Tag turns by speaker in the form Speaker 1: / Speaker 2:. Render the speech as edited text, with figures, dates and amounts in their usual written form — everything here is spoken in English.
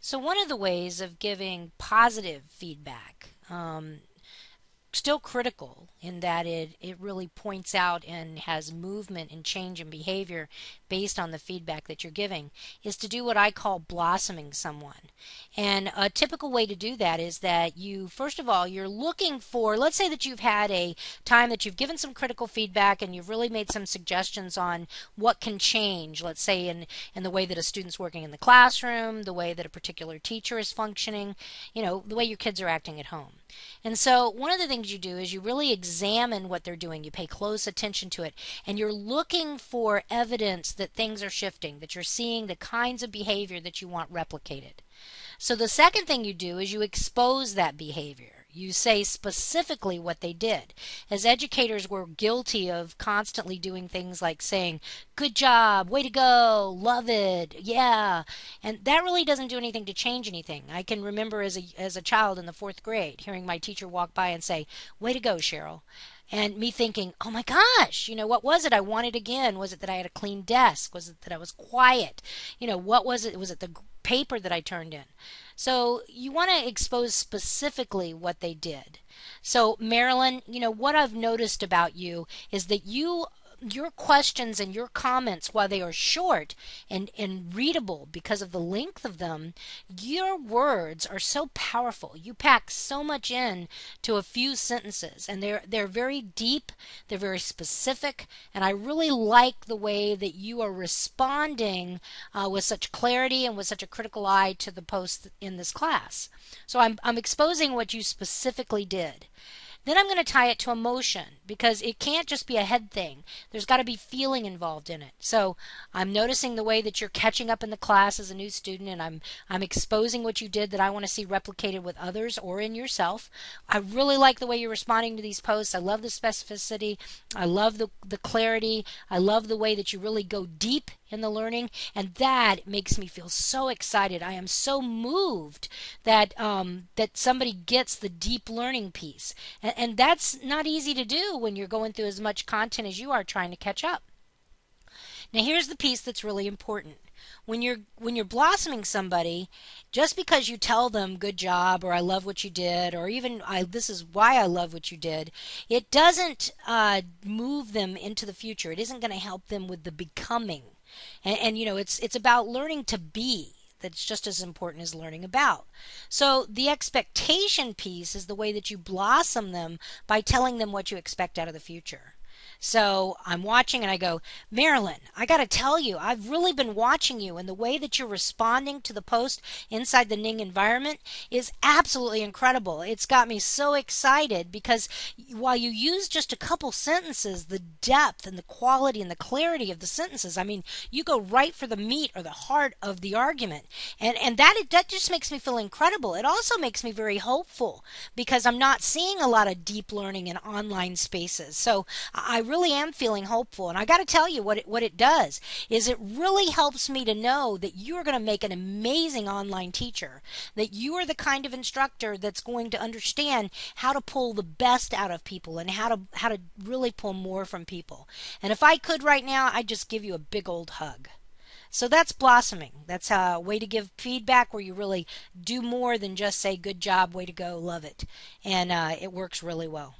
Speaker 1: So one of the ways of giving positive feedback, still critical in that it really points out and has movement and change in behavior based on the feedback that you're giving, is to do what I call blossoming someone. And a typical way to do that is that you, first of all, you're looking for, let's say that you've had a time that you've given some critical feedback and you've really made some suggestions on what can change, let's say in the way that a student's working in the classroom, the way that a particular teacher is functioning, the way your kids are acting at home. And so one of the things you do is you really examine what they're doing. You pay close attention to it, and you're looking for evidence that things are shifting, that you're seeing the kinds of behavior that you want replicated. So the second thing you do is you expose that behavior. You say specifically what they did. As educators, we're guilty of constantly doing things like saying, good job, way to go, love it, yeah. And that really doesn't do anything to change anything. I can remember as a child in the 4th grade hearing my teacher walk by and say, way to go, Cheryl. And me thinking, oh my gosh, what was it I wanted again? Was it that I had a clean desk? Was it that I was quiet? What was it? Was it the paper that I turned in? So you want to expose specifically what they did. So Marilyn, what I've noticed about you is that your questions and your comments, while they are short and readable because of the length of them, your words are so powerful. You pack so much in to a few sentences, and they're very deep, they're very specific, and I really like the way that you are responding with such clarity and with such a critical eye to the posts in this class. So I'm exposing what you specifically did. Then I'm going to tie it to emotion, because it can't just be a head thing. There's got to be feeling involved in it. So I'm noticing the way that you're catching up in the class as a new student, and I'm exposing what you did that I want to see replicated with others or in yourself. I really like the way you're responding to these posts. I love the specificity. I love the clarity. I love the way that you really go deep in the learning, and that makes me feel so excited. I am so moved that that somebody gets the deep learning piece, and that's not easy to do when you're going through as much content as you are trying to catch up. Now here's the piece that's really important. When you're blossoming somebody, just because you tell them good job or I love what you did, or even this is why I love what you did, it doesn't move them into the future. It isn't going to help them with the becoming. And it's about learning to be. That's just as important as learning about. So the expectation piece is the way that you blossom them by telling them what you expect out of the future. So I'm watching and I go, Marilyn, I got to tell you, I've really been watching you, and the way that you're responding to the post inside the Ning environment is absolutely incredible. It's got me so excited because while you use just a couple sentences, the depth and the quality and the clarity of the sentences, I mean, you go right for the meat or the heart of the argument. And that just makes me feel incredible. It also makes me very hopeful because I'm not seeing a lot of deep learning in online spaces. So I really am feeling hopeful, and I got to tell you what it does is it really helps me to know that you are going to make an amazing online teacher, that you are the kind of instructor that's going to understand how to pull the best out of people and how to really pull more from people. And if I could right now, I'd just give you a big old hug. So that's blossoming. That's a way to give feedback where you really do more than just say good job, way to go, love it. And it works really well.